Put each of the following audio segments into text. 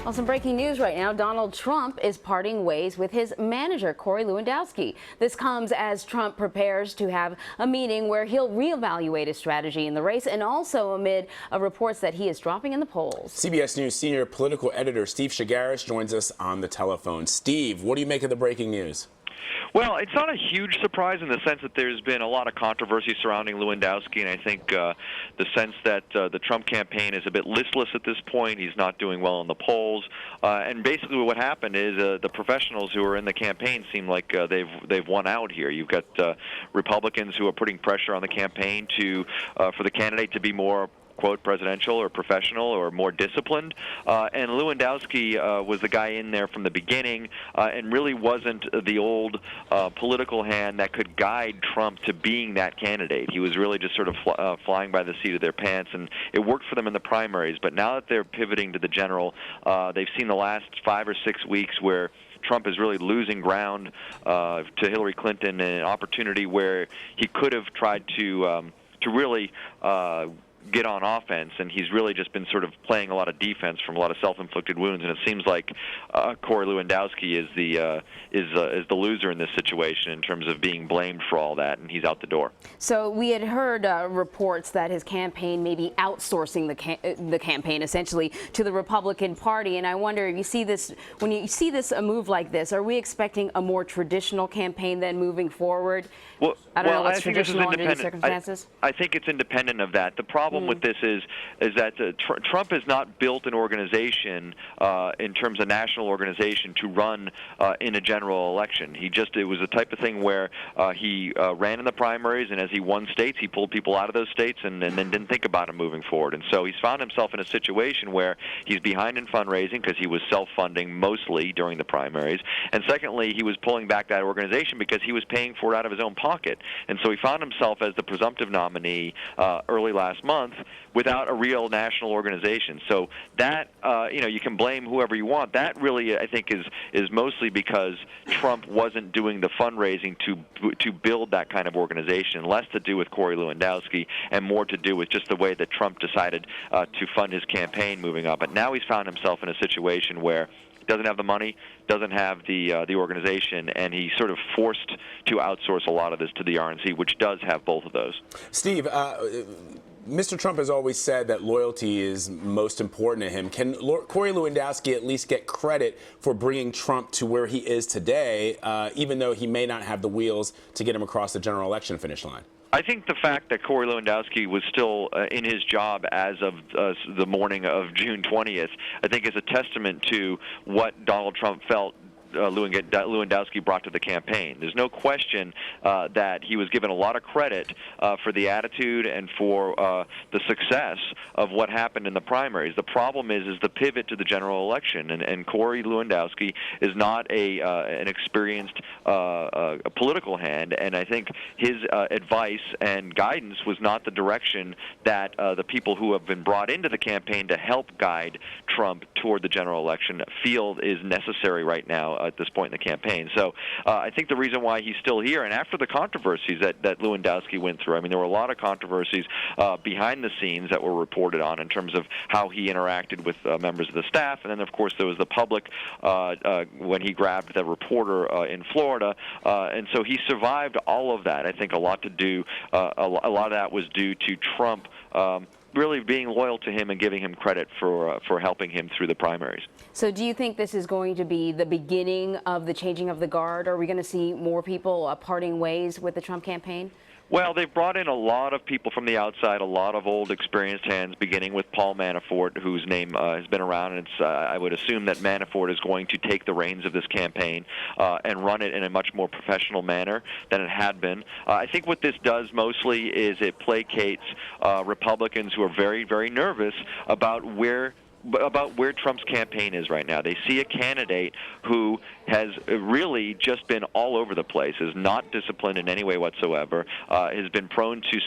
Well, some breaking news right now. Donald Trump is parting ways with his manager, Corey Lewandowski. This comes as Trump prepares to have a meeting where he'll reevaluate his strategy in the race, and also amid reports that he is dropping in the polls. CBS News senior political editor Steve Chaggaris joins us on the telephone. Steve, what do you make of the breaking news? Well, it's not a huge surprise in the sense that there's been a lot of controversy surrounding Lewandowski, and I think the sense that the Trump campaign is a bit listless at this point. He's not doing well in the polls, and basically what happened is the professionals who are in the campaign seem like they've won out here. You've got Republicans who are putting pressure on the campaign for the candidate to be more, quote, presidential or professional or more disciplined. And Lewandowski was the guy in there from the beginning and really wasn't the old political hand that could guide Trump to being that candidate. He was really just sort of flying by the seat of their pants, and it worked for them in the primaries. But now that they're pivoting to the general, they've seen the last 5 or 6 weeks where Trump is really losing ground to Hillary Clinton, an opportunity where he could have tried to really get on offense, and he's really just been sort of playing a lot of defense from a lot of self-inflicted wounds. And it seems like Corey Lewandowski is the loser in this situation in terms of being blamed for all that, and he's out the door. So we had heard reports that his campaign may be outsourcing the campaign essentially to the Republican Party, and I wonder if you see this, when you see this a move like this, are we expecting a more traditional campaign then moving forward? Well, I don't know what's I think this is traditional under these independent. circumstances. I think it's independent of that. The problem with this is that Trump has not built an organization in terms of national organization to run in a general election. It was the type of thing where he ran in the primaries, and as he won states, he pulled people out of those states and then didn't think about him moving forward. And so he's found himself in a situation where he's behind in fundraising because he was self-funding mostly during the primaries. And secondly, he was pulling back that organization because he was paying for it out of his own pocket. And so he found himself as the presumptive nominee early last month without a real national organization. So that, you can blame whoever you want. That really, I think, is mostly because Trump wasn't doing the fundraising to build that kind of organization, less to do with Corey Lewandowski and more to do with just the way that Trump decided to fund his campaign moving up. But now he's found himself in a situation where doesn't have the money, doesn't have the organization, and he's sort of forced to outsource a lot of this to the RNC, which does have both of those. Steve, Mr. Trump has always said that loyalty is most important to him. Can Corey Lewandowski at least get credit for bringing Trump to where he is today, even though he may not have the wheels to get him across the general election finish line? I think the fact that Corey Lewandowski was still in his job as of the morning of June 20th, I think is a testament to what Donald Trump felt Lewandowski brought to the campaign. There's no question that he was given a lot of credit for the attitude and for the success of what happened in the primaries. The problem is the pivot to the general election, and Corey Lewandowski is not an experienced political hand, and I think his advice and guidance was not the direction that the people who have been brought into the campaign to help guide Trump toward the general election feel is necessary right now at this point in the campaign. So I think the reason why he's still here, and after the controversies that Lewandowski went through, I mean, there were a lot of controversies behind the scenes that were reported on in terms of how he interacted with members of the staff, and then, of course, there was the public when he grabbed the reporter in Florida, and so he survived all of that. I think a lot of that was due to Trump really being loyal to him and giving him credit for helping him through the primaries. So do you think this is going to be the beginning of the changing of the guard? Are we going to see more people parting ways with the Trump campaign? Well, they've brought in a lot of people from the outside, a lot of old experienced hands, beginning with Paul Manafort, whose name has been around. And I would assume that Manafort is going to take the reins of this campaign and run it in a much more professional manner than it had been. I think what this does mostly is it placates Republicans who are very, very nervous about where Trump's campaign is right now. They see a candidate who has really just been all over the place, is not disciplined in any way whatsoever, has been prone to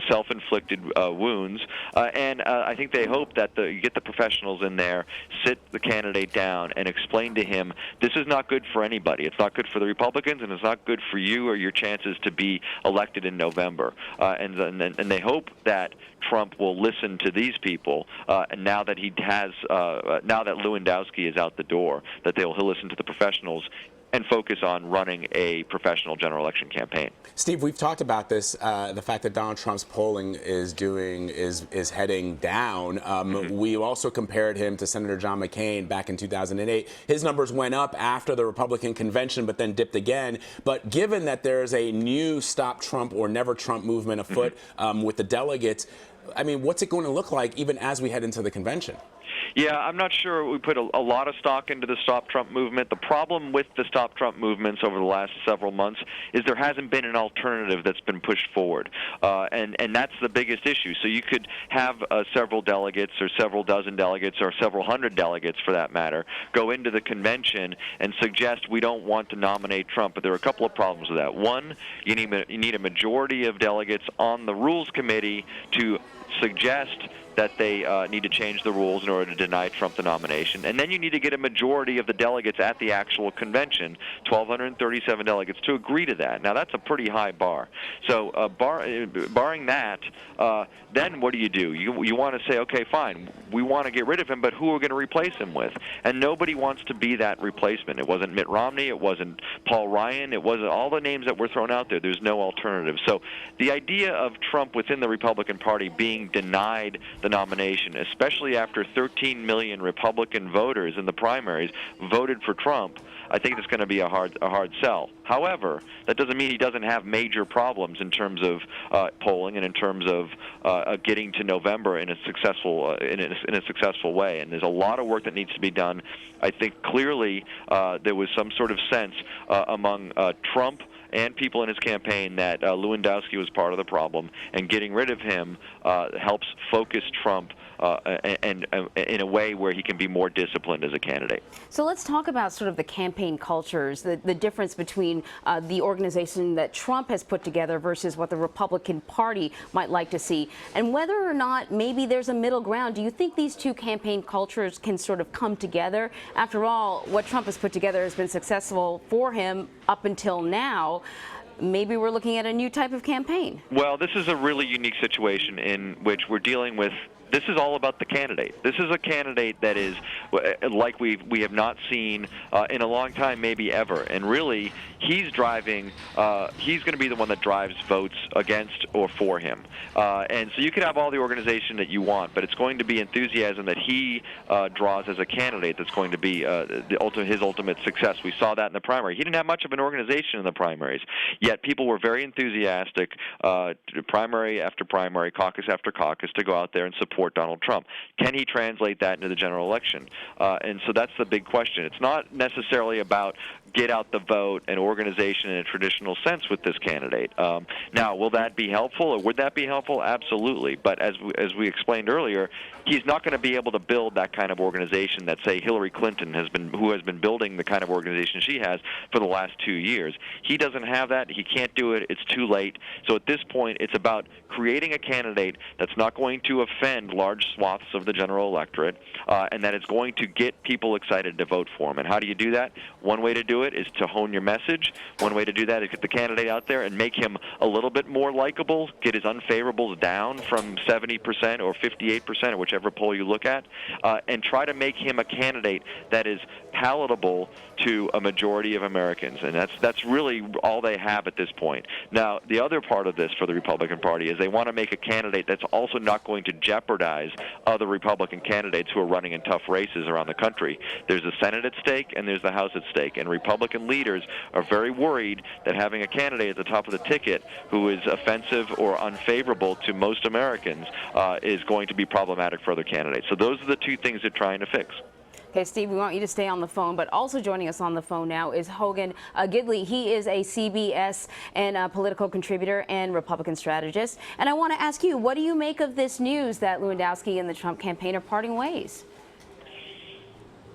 self-inflicted wounds, and I think they hope that you get the professionals in there, sit the candidate down, and explain to him this is not good for anybody. It's not good for the Republicans, and it's not good for you or your chances to be elected in November. And they hope that Trump will listen to these people, and now that now that Lewandowski is out the door, that he'll listen to the professionals and focus on running a professional general election campaign. Steve, we've talked about this, the fact that Donald Trump's polling is heading down. We also compared him to Senator John McCain back in 2008. His numbers went up after the Republican convention, but then dipped again. But given that there's a new Stop Trump or Never Trump movement afoot with the delegates, I mean, what's it going to look like even as we head into the convention? Yeah, I'm not sure we put a lot of stock into the Stop Trump movement. The problem with the Stop Trump movements over the last several months is there hasn't been an alternative that's been pushed forward, and that's the biggest issue. So you could have several delegates or several dozen delegates or several hundred delegates, for that matter, go into the convention and suggest we don't want to nominate Trump, but there are a couple of problems with that. One, you need a majority of delegates on the Rules Committee to suggest that they need to change the rules in order to deny Trump the nomination. And then you need to get a majority of the delegates at the actual convention, 1,237 delegates, to agree to that. Now, that's a pretty high bar. So barring that, then what do? You want to say, okay, fine, we want to get rid of him, but who are we going to replace him with? And nobody wants to be that replacement. It wasn't Mitt Romney. It wasn't Paul Ryan. It wasn't all the names that were thrown out there. There's no alternative. So the idea of Trump within the Republican Party being denied the nomination, especially after 13 million Republican voters in the primaries voted for Trump, I think it's going to be a hard sell. However, that doesn't mean he doesn't have major problems in terms of polling and in terms of getting to November in a successful way. And there's a lot of work that needs to be done. I think clearly there was some sort of sense among Trump and people in his campaign that Lewandowski was part of the problem, and getting rid of him helps focus Trump and in a way where he can be more disciplined as a candidate. So let's talk about sort of the campaign cultures, the difference between the organization that Trump has put together versus what the Republican Party might like to see, and whether or not maybe there's a middle ground. Do you think these two campaign cultures can sort of come together? After all, what Trump has put together has been successful for him up until now. Maybe we're looking at a new type of campaign. Well, this is a really unique situation in which we're dealing with. This is all about the candidate. This is a candidate that is like we have not seen in a long time, maybe ever. And really, he's driving. He's going to be the one that drives votes against or for him. And so you could have all the organization that you want, but it's going to be enthusiasm that he draws as a candidate that's going to be his ultimate success. We saw that in the primary. He didn't have much of an organization in the primaries, yet people were very enthusiastic, primary after primary, caucus after caucus, to go out there and support Donald Trump. Can he translate that into the general election? And so that's the big question. It's not necessarily about get out the vote and organization in a traditional sense with this candidate. Now, will that be helpful, or would that be helpful? Absolutely. But as we explained earlier, he's not going to be able to build that kind of organization that, say, Hillary Clinton who has been building the kind of organization she has for the last 2 years. He doesn't have that. He can't do it. It's too late. So at this point, it's about creating a candidate that's not going to offend large swaths of the general electorate, and that it's going to get people excited to vote for him. And how do you do that? One way to do it is to hone your message. One way to do that is get the candidate out there and make him a little bit more likable, get his unfavorables down from 70% or 58% or whichever poll you look at, and try to make him a candidate that is palatable to a majority of Americans. And that's really all they have at this point. Now, the other part of this for the Republican Party is they want to make a candidate that's also not going to jeopardize other Republican candidates who are running in tough races around the country. There's the Senate at stake and there's the House at stake. And Republican leaders are very worried that having a candidate at the top of the ticket who is offensive or unfavorable to most Americans is going to be problematic for other candidates. So those are the two things they're trying to fix. Okay, Steve, we want you to stay on the phone, but also joining us on the phone now is Hogan Gidley. He is a CBS and political contributor and Republican strategist. And I want to ask you, what do you make of this news that Lewandowski and the Trump campaign are parting ways?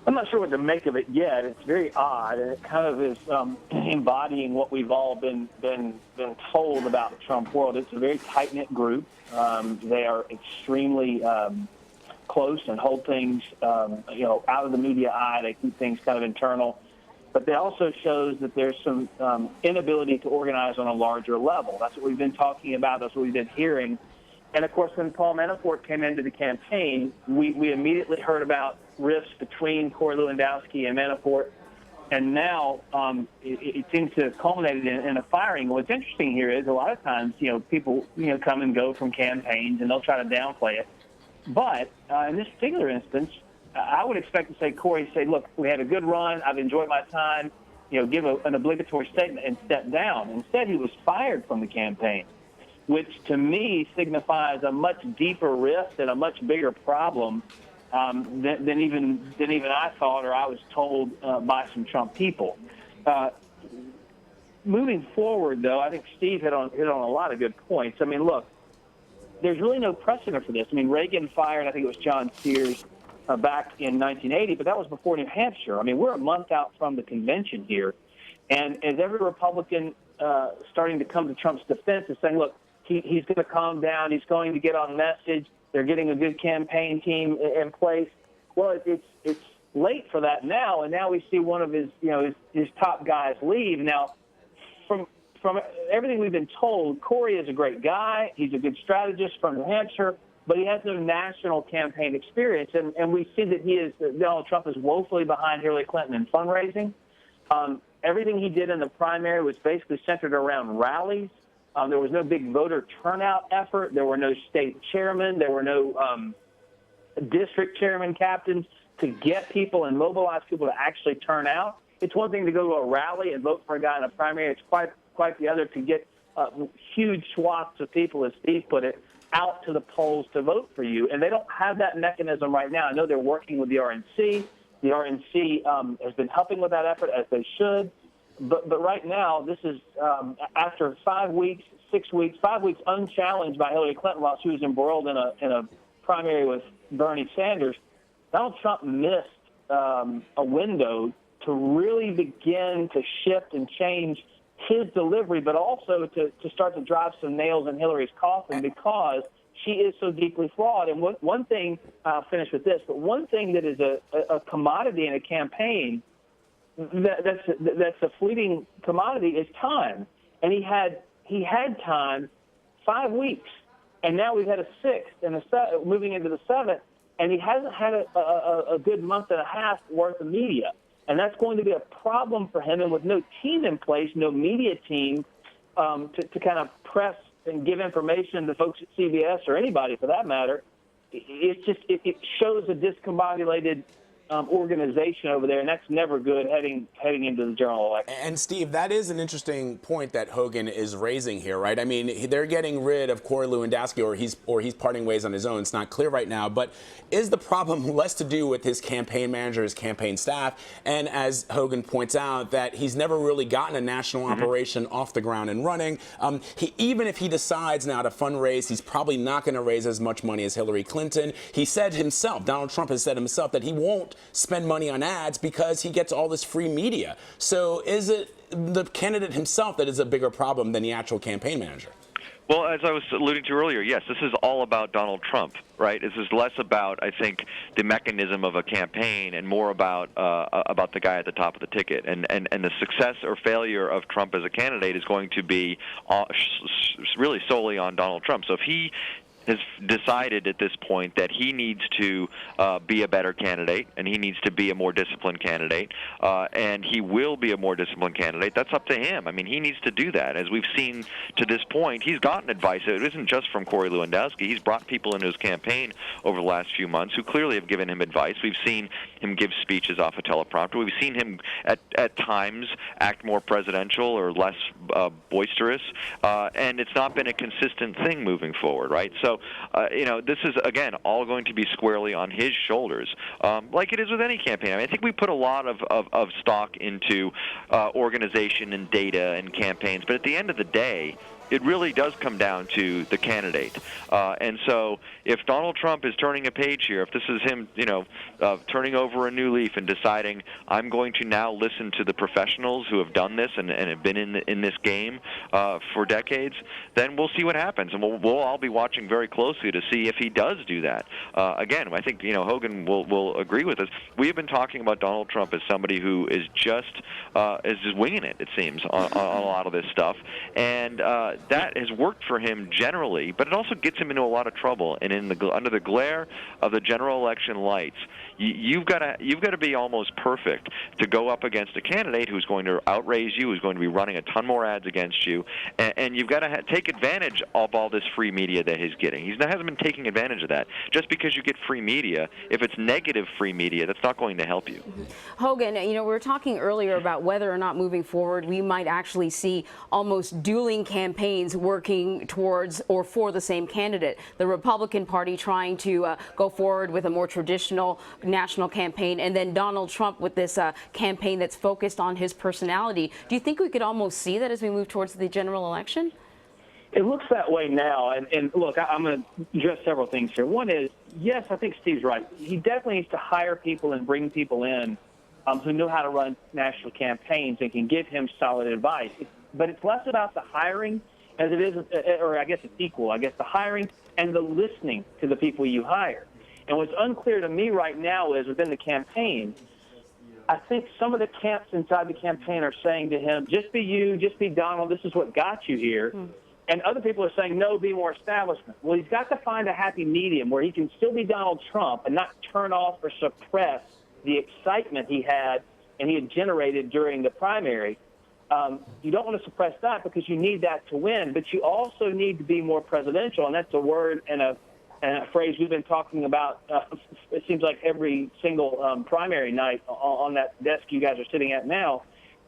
I'm not sure what to make of it yet. It's very odd, and it kind of is embodying what we've all been told about the Trump world. It's a very tight-knit group. They are extremely close and hold things, out of the media eye. They keep things kind of internal. But that also shows that there's some inability to organize on a larger level. That's what we've been talking about. That's what we've been hearing. And, of course, when Paul Manafort came into the campaign, we immediately heard about rifts between Corey Lewandowski and Manafort. And now it seems to have culminated in a firing. What's interesting here is a lot of times, people, come and go from campaigns, and they'll try to downplay it. But in this particular instance, I would expect to say Corey say, look, we had a good run. I've enjoyed my time, give an obligatory statement and step down. Instead, he was fired from the campaign, which to me signifies a much deeper rift and a much bigger problem than even I thought or I was told by some Trump people. Moving forward, though, I think Steve hit on a lot of good points. I mean, look, there's really no precedent for this. I mean, Reagan fired, I think it was John Sears, back in 1980, but that was before New Hampshire. I mean, we're a month out from the convention here, and as every Republican starting to come to Trump's defense and saying, look, he's going to calm down, he's going to get on message, they're getting a good campaign team in place. Well, it's late for that now, and now we see one of his top guys leave. Now, from everything we've been told, Corey is a great guy. He's a good strategist from New Hampshire, but he has no national campaign experience. And we see that Donald Trump is woefully behind Hillary Clinton in fundraising. Everything he did in the primary was basically centered around rallies. There was no big voter turnout effort. There were no state chairmen. There were no district chairman captains to get people and mobilize people to actually turn out. It's one thing to go to a rally and vote for a guy in a primary. It's quite the other to get huge swaths of people, as Steve put it, out to the polls to vote for you. And they don't have that mechanism right now. I know they're working with the RNC. The RNC has been helping with that effort, as they should. But right now, this is after 5 weeks, 6 weeks, 5 weeks unchallenged by Hillary Clinton while she was embroiled in a primary with Bernie Sanders. Donald Trump missed a window to really begin to shift and change his delivery, but also to start to drive some nails in Hillary's coffin because she is so deeply flawed. And one thing, I'll finish with this, but one thing that is a commodity in a campaign that's a fleeting commodity is time. And he had time 5 weeks, and now we've had a sixth and moving into the seventh, and he hasn't had a good month and a half worth of media. And that's going to be a problem for him. And with no team in place, no media team to kind of press and give information to folks at CBS or anybody for that matter, it shows a discombobulated organization over there, and that's never good heading into the general election. And Steve, that is an interesting point that Hogan is raising here, right? I mean, they're getting rid of Corey Lewandowski, or he's parting ways on his own. It's not clear right now, but is the problem less to do with his campaign manager, his campaign staff, and as Hogan points out, that he's never really gotten a national operation off the ground and running. Even if he decides now to fundraise, he's probably not going to raise as much money as Hillary Clinton. He said himself, Donald Trump has said himself, that he won't spend money on ads because he gets all this free media. So is it the candidate himself that is a bigger problem than the actual campaign manager? Well, as I was alluding to earlier, yes, this is all about Donald Trump, right? This is less about, I think, the mechanism of a campaign and more about the guy at the top of the ticket. And the success or failure of Trump as a candidate is going to be really solely on Donald Trump. So if he has decided at this point that he needs to be a better candidate and he needs to be a more disciplined candidate, and he will be a more disciplined candidate. That's up to him. I mean, he needs to do that. As we've seen to this point, he's gotten advice. It isn't just from Corey Lewandowski. He's brought people into his campaign over the last few months who clearly have given him advice. We've seen him give speeches off a teleprompter. We've seen him at times act more presidential or less boisterous, and it's not been a consistent thing moving forward, right? So, this is, again, all going to be squarely on his shoulders, like it is with any campaign. I mean, I think we put a lot of stock into organization and data and campaigns, but at the end of the day, it really does come down to the candidate. And so if Donald Trump is turning a page here, if this is him, turning over a new leaf and deciding, I'm going to now listen to the professionals who have done this and have been in this game for decades, then we'll see what happens. And we'll all be watching very closely to see if he does do that. Again, I think, Hogan will agree with us. We have been talking about Donald Trump as somebody who is just winging it seems, on a lot of this stuff. And that has worked for him generally, but it also gets him into a lot of trouble. And under the glare of the general election lights, you've got to be almost perfect to go up against a candidate who's going to outraise you, who's going to be running a ton more ads against you, and you've got to take advantage of all this free media that he's getting. He hasn't been taking advantage of that. Just because you get free media, if it's negative free media, that's not going to help you. Hogan, we were talking earlier about whether or not moving forward we might actually see almost dueling campaigns working towards or for the same candidate. The Republican Party trying to go forward with a more traditional national campaign, and then Donald Trump with this campaign that's focused on his personality. Do you think we could almost see that as we move towards the general election? It looks that way now. And look, I'm going to address several things here. One is, yes, I think Steve's right. He definitely needs to hire people and bring people in who know how to run national campaigns and can give him solid advice. But it's less about the hiring as it is, or I guess it's equal, the hiring and the listening to the people you hire. And what's unclear to me right now is within the campaign, I think some of the camps inside the campaign are saying to him, just be you, just be Donald, this is what got you here. And other people are saying, no, be more establishment. Well, he's got to find a happy medium where he can still be Donald Trump and not turn off or suppress the excitement he had generated during the primary. You don't want to suppress that because you need that to win, but you also need to be more presidential, and that's a word and a phrase we've been talking about, it seems like every single primary night on that desk you guys are sitting at now.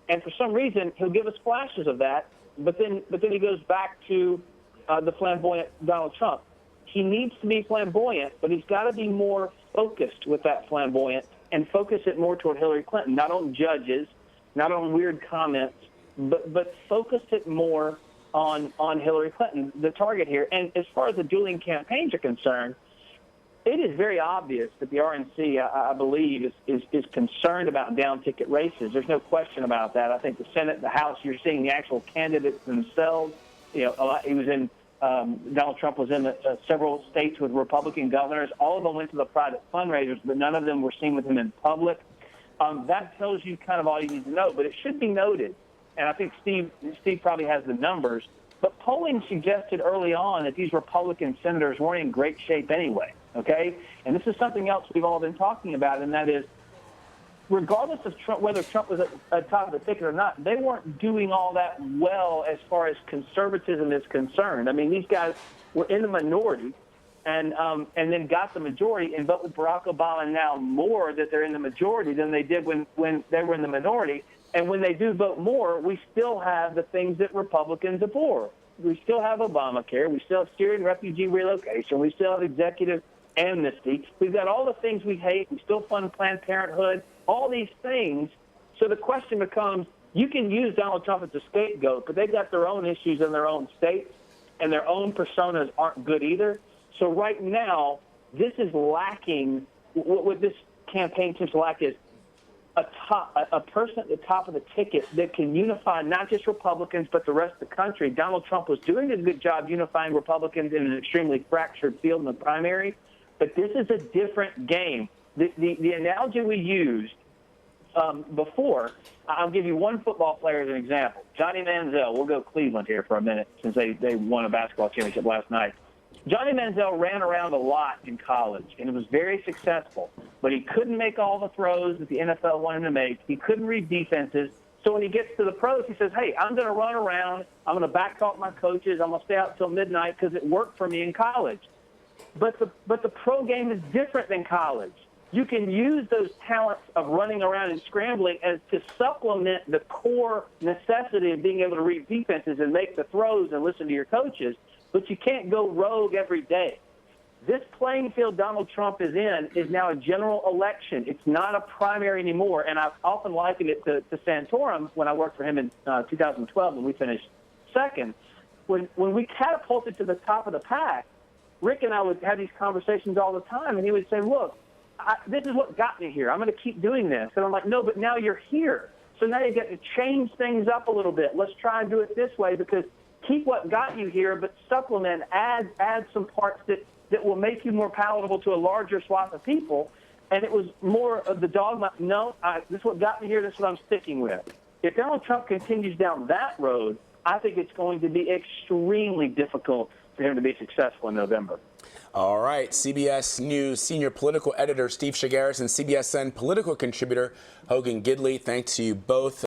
And for some reason, he'll give us flashes of that, but then he goes back to the flamboyant Donald Trump. He needs to be flamboyant, but he's got to be more focused with that flamboyant and focus it more toward Hillary Clinton, not on judges, not on weird comments, but focus it more on Hillary Clinton, the target here. And as far as the dueling campaigns are concerned, it is very obvious that the RNC, I believe, is concerned about down-ticket races. There's no question about that. I think the Senate, the House, you're seeing the actual candidates themselves. Donald Trump was in several states with Republican governors. All of them went to the private fundraisers, but none of them were seen with him in public. That tells you kind of all you need to know. But it should be noted, and I think Steve probably has the numbers, but polling suggested early on that these Republican senators weren't in great shape anyway, okay? And this is something else we've all been talking about, and that is, regardless of Trump, whether Trump was at the top of the ticket or not, they weren't doing all that well as far as conservatism is concerned. I mean, these guys were in the minority and then got the majority and vote with Barack Obama now more that they're in the majority than they did when they were in the minority. And when they do vote more, we still have the things that Republicans abhor. We still have Obamacare. We still have Syrian refugee relocation. We still have executive amnesty. We've got all the things we hate. We still fund Planned Parenthood, all these things. So the question becomes, you can use Donald Trump as a scapegoat, but they've got their own issues in their own states, and their own personas aren't good either. So right now, this is lacking. What this campaign seems to lack is a person at the top of the ticket that can unify not just Republicans but the rest of the country. Donald Trump was doing a good job unifying Republicans in an extremely fractured field in the primary, but this is a different game. The analogy we used before, I'll give you one football player as an example. Johnny Manziel. We'll go Cleveland here for a minute since they won a basketball championship last night. Johnny Manziel ran around a lot in college, and it was very successful, but he couldn't make all the throws that the NFL wanted him to make. He couldn't read defenses. So when he gets to the pros, he says, hey, I'm going to run around. I'm going to backtalk my coaches. I'm going to stay out till midnight because it worked for me in college. But the pro game is different than college. You can use those talents of running around and scrambling as to supplement the core necessity of being able to read defenses and make the throws and listen to your coaches. But you can't go rogue every day. This playing field Donald Trump is in is now a general election. It's not a primary anymore. And I've often likened it to Santorum when I worked for him in 2012 when we finished second. when we catapulted to the top of the pack, Rick and I would have these conversations all the time, and he would say, look, this is what got me here. I'm going to keep doing this. And I'm like, no, but now you're here. So now you get to change things up a little bit. Let's try and do it this way, because keep what got you here, but supplement, add some parts that will make you more palatable to a larger swath of people. And it was more of the dogma, no, this is what got me here, this is what I'm sticking with. If Donald Trump continues down that road, I think it's going to be extremely difficult for him to be successful in November. All right, CBS News senior political editor Steve Chaggaris and CBSN political contributor Hogan Gidley, thanks to you both.